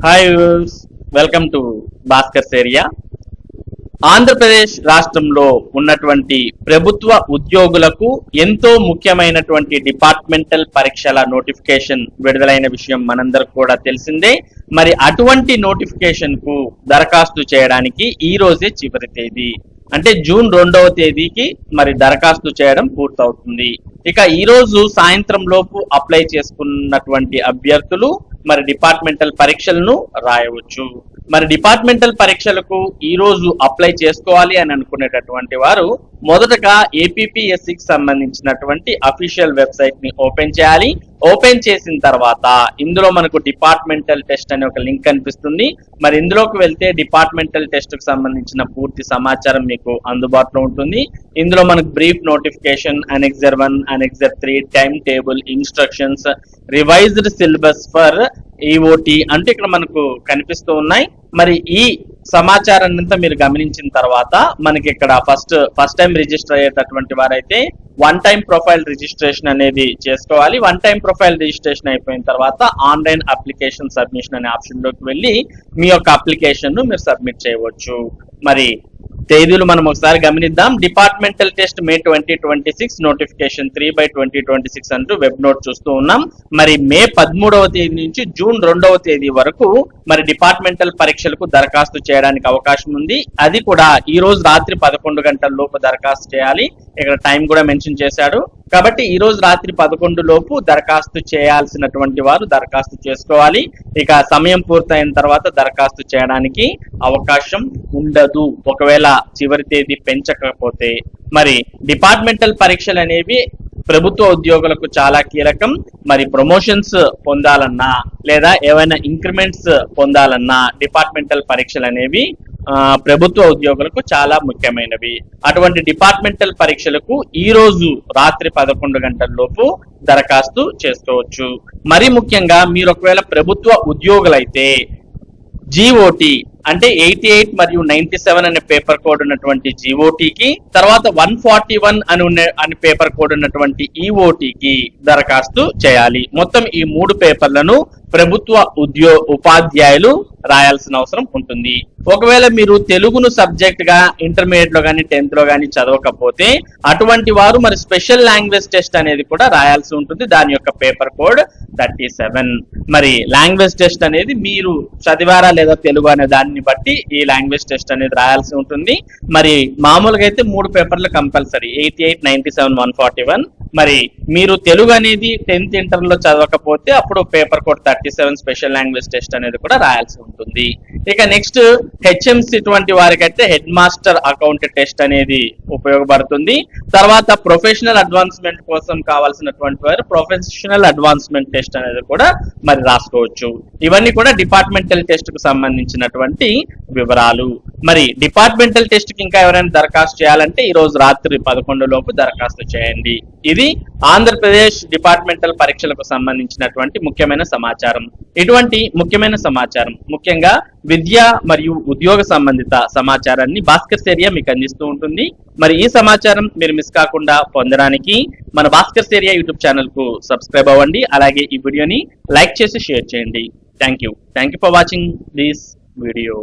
Hi welcome to Bhaskar's area. Andhra Pradesh రాష్ట్రంలో ఉన్నటువంటి ప్రభుత్వ ఉద్యోగులకు ఎంతో ముఖ్యమైనటువంటి డిపార్ట్మెంటల్ పరీక్షల నోటిఫికేషన్ విడుదలైన విషయం మనందరికి కూడా తెలిసిందే. మరి అటువంటి నోటిఫికేషన్ కు దరఖాస్తు చేయడానికి ఈ రోజే చివరి తేదీ, అంటే జూన్ 2వ తేదీకి మరి దరఖాస్తు చేయడం పూర్తవుతుంది. ఇక ఈ రోజు సాయంత్రం లోపు అప్లై చేసుకున్నటువంటి అభ్యర్థులు మరి డిపార్ట్మెంటల్ పరీక్షలను రాయవచ్చు. మరి డిపార్ట్మెంటల్ పరీక్షలకు ఈ రోజు అప్లై చేసుకోవాలి అని అనుకునేటటువంటి వారు మొదటగా ఏపీపీఎస్సికి సంబంధించినటువంటి అఫీషియల్ వెబ్సైట్ ని ఓపెన్ చేయాలి. ఓపెన్ చేసిన తర్వాత ఇందులో మనకు డిపార్ట్మెంటల్ టెస్ట్ అనే ఒక లింక్ కనిపిస్తుంది. మరి ఇందులోకి వెళ్తే డిపార్ట్మెంటల్ టెస్ట్ కు సంబంధించిన పూర్తి సమాచారం మీకు అందుబాటులో ఉంటుంది. ఇందులో మనకు brief notification, annexure 1, annexure 3, time table, instructions, revised syllabus for EOT అంటే ఇక్కడ మనకు కనిపిస్తూ ఉన్నాయి. మరి ఈ సమాచారాన్ని అంతా మీరు గమనించిన తర్వాత మనకి ఇక్కడ ఫస్ట్ టైం రిజిస్టర్ అయ్యేటటువంటి వారైతే వన్ టైం ప్రొఫైల్ రిజిస్ట్రేషన్ అనేది చేసుకోవాలి. వన్ టైం ప్రొఫైల్ రిజిస్ట్రేషన్ అయిపోయిన తర్వాత ఆన్లైన్ అప్లికేషన్ సబ్మిషన్ అనే ఆప్షన్ లోకి వెళ్ళి మీ యొక్క అప్లికేషన్ ను మీరు సబ్మిట్ చేయవచ్చు. మరి తేదీలు మనం ఒకసారి గమనిద్దాం. డిపార్ట్మెంటల్ టెస్ట్ మే 2026, నోటిఫికేషన్ 3/2026 అంటూ వెబ్ నోట్ చూస్తూ ఉన్నాం. మరి మే 13వ తేదీ నుంచి జూన్ 2వ తేదీ వరకు మరి డిపార్ట్మెంటల్ పరీక్షలకు దరఖాస్తు చేయడానికి అవకాశం ఉంది. అది కూడా ఈ రోజు రాత్రి 11 గంటల లోపు దరఖాస్తు చేయాలి. ఇక్కడ టైం కూడా మెన్షన్ చేశాడు. కాబట్టి ఈ రోజు రాత్రి 11 లోపు దరఖాస్తు చేయాల్సినటువంటి వారు దరఖాస్తు చేసుకోవాలి. ఇక సమయం పూర్తయిన తర్వాత దరఖాస్తు చేయడానికి అవకాశం ఉండదు ఒకవేళ చివరి తేదీ పెంచకపోతే. మరి డిపార్ట్మెంటల్ పరీక్షలు అనేవి ప్రభుత్వ ఉద్యోగులకు చాలా కీలకం. మరి ప్రమోషన్స్ పొందాలన్నా లేదా ఏవైనా ఇంక్రిమెంట్స్ పొందాలన్నా డిపార్ట్మెంటల్ పరీక్షలు అనేవి ప్రభుత్వ ఉద్యోగులకు చాలా ముఖ్యమైనవి. అటువంటి డిపార్ట్మెంటల్ పరీక్షలకు ఈ రోజు రాత్రి 11 గంటల లోపు దరఖాస్తు చేసుకోవచ్చు. మరి ముఖ్యంగా మీరు ఒకవేళ ప్రభుత్వ ఉద్యోగులైతే జీఓటీ అంటే 88 మరియు 97 అనే పేపర్ కోడ్ ఉన్నటువంటి జీఓటీకి, తర్వాత 141 అని పేపర్ కోడ్ ఉన్నటువంటి ఈఓటీకి దరఖాస్తు చేయాలి. మొత్తం ఈ 3 పేపర్లను ప్రభుత్వ ఉపాధ్యాయులు రాయాల్సిన అవసరం ఉంటుంది. ఒకవేళ మీరు తెలుగును సబ్జెక్ట్ గా ఇంటర్మీడియట్ లో కానీ 10th లో కానీ చదవకపోతే అటువంటి వారు మరి స్పెషల్ లాంగ్వేజ్ టెస్ట్ అనేది కూడా రాయాల్సి ఉంటుంది. దాని యొక్క పేపర్ కోడ్ 37. మరి లాంగ్వేజ్ టెస్ట్ అనేది మీరు చదివారా లేదా తెలుగు అనే దాన్ని బట్టి ఈ లాంగ్వేజ్ టెస్ట్ అనేది రాయాల్సి ఉంటుంది. మరి మామూలుగా అయితే 3 పేపర్లు కంపల్సరీ, 88, 97, 141. మరి మీరు తెలుగు అనేది 10th ఇంటర్ లో చదవకపోతే అప్పుడు paper code 37 special language test అనేది కూడా రాయాల్సి ఉంటుంది. ఇక నెక్స్ట్ హెచ్ఎంసి ఇటువంటి వారికైతే హెడ్ మాస్టర్ అకౌంట్ టెస్ట్ అనేది ఉపయోగపడుతుంది. తర్వాత ప్రొఫెషనల్ అడ్వాన్స్మెంట్ కోసం కావాల్సినటువంటి వారు ప్రొఫెషనల్ అడ్వాన్స్మెంట్ టెస్ట్ అనేది కూడా మరి రాసుకోవచ్చు. ఇవన్నీ కూడా డిపార్ట్మెంటల్ టెస్ట్ కు సంబంధించినటువంటి వివరాలు. మరి డిపార్ట్మెంటల్ టెస్ట్ కి ఇంకా ఎవరైనా దరఖాస్తు చేయాలంటే ఈ రోజు రాత్రి 11 లోపు దరఖాస్తు చేయండి. ఇది ఆంధ్రప్రదేశ్ డిపార్ట్మెంటల్ పరీక్షలకు సంబంధించినటువంటి ముఖ్యమైన సమాచారం. ఇటువంటి ముఖ్యమైన సమాచారం ముఖ్యంగా విద్య మరియు ఉద్యోగ సంబంధిత సమాచారాన్ని భాస్కర్స్ ఏరియా మీకు అందిస్తూ ఉంటుంది. మరి ఈ సమాచారం మీరు మిస్ కాకుండా పొందడానికి మన భాస్కర్స్ ఏరియా యూట్యూబ్ ఛానల్ కు సబ్స్క్రైబ్ అవ్వండి. అలాగే ఈ వీడియోని లైక్ చేసి షేర్ చేయండి. Thank you for watching this video.